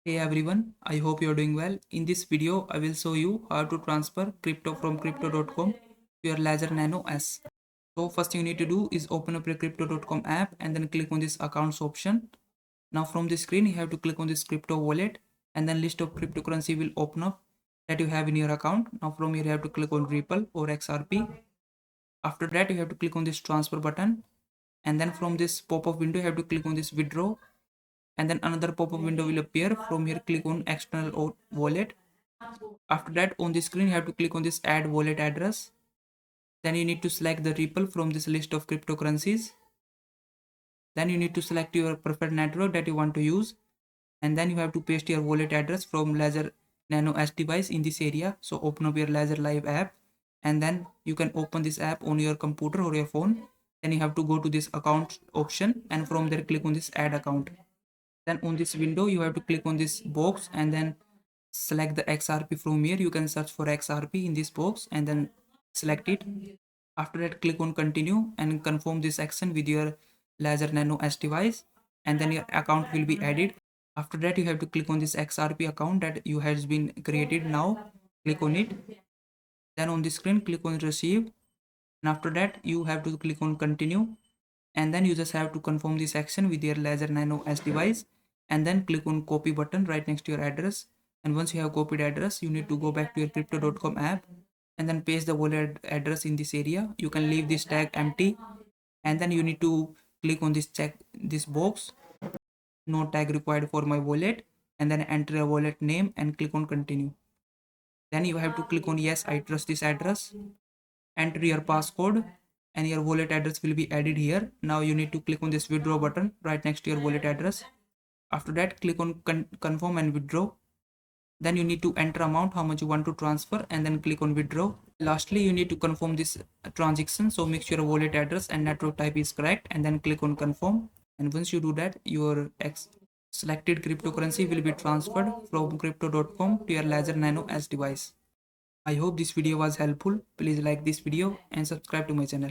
Hey everyone, I hope you're doing well. In this video, I will show you how to transfer crypto from crypto.com to your Ledger Nano S. So first thing you need to do is open up your crypto.com app and then click on this accounts option. Now from this screen, you have to click on this crypto wallet and then list of cryptocurrency will open up that you have in your account. Now from here, you have to click on Ripple or XRP. After that, you have to click on this transfer button and then from this pop-up window, you have to click on this withdraw and then another pop-up window will appear. From here click on external wallet. After that on the screen you have to click on this add wallet address. Then you need to select the Ripple from this list of cryptocurrencies. Then you need to select your preferred network that you want to use, and then you have to paste your wallet address from Ledger Nano S device in this area. So open up your Ledger Live app and then you can open this app on your computer or your phone. Then you have to go to this account option and from there click on this add account. Then on this window you have to click on this box and then select the XRP. From here you can search for XRP in this box and then select it. After that click on continue and confirm this action with your Ledger Nano S device and then your account will be added. After that you have to click on this XRP account that you has been created. Now click on it. Then on the screen click on receive and after that you have to click on continue and then you just have to confirm this action with your Ledger Nano S device and then click on copy button right next to your address. And once you have copied address, you need to go back to your crypto.com app and then paste the wallet address in this area. You can leave this tag empty and then you need to click on this check this box, no tag required for my wallet, and then enter a wallet name and click on continue. Then you have to click on yes, I trust this address, enter your passcode and your wallet address will be added here. Now you need to click on this withdraw button right next to your wallet address. After that click on confirm and withdraw. Then you need to enter amount how much you want to transfer and then click on withdraw. Lastly you need to confirm this transaction, so make sure your wallet address and network type is correct and then click on confirm. And once you do that, your selected cryptocurrency will be transferred from crypto.com to your Ledger Nano S device. I hope this video was helpful. Please like this video and subscribe to my channel.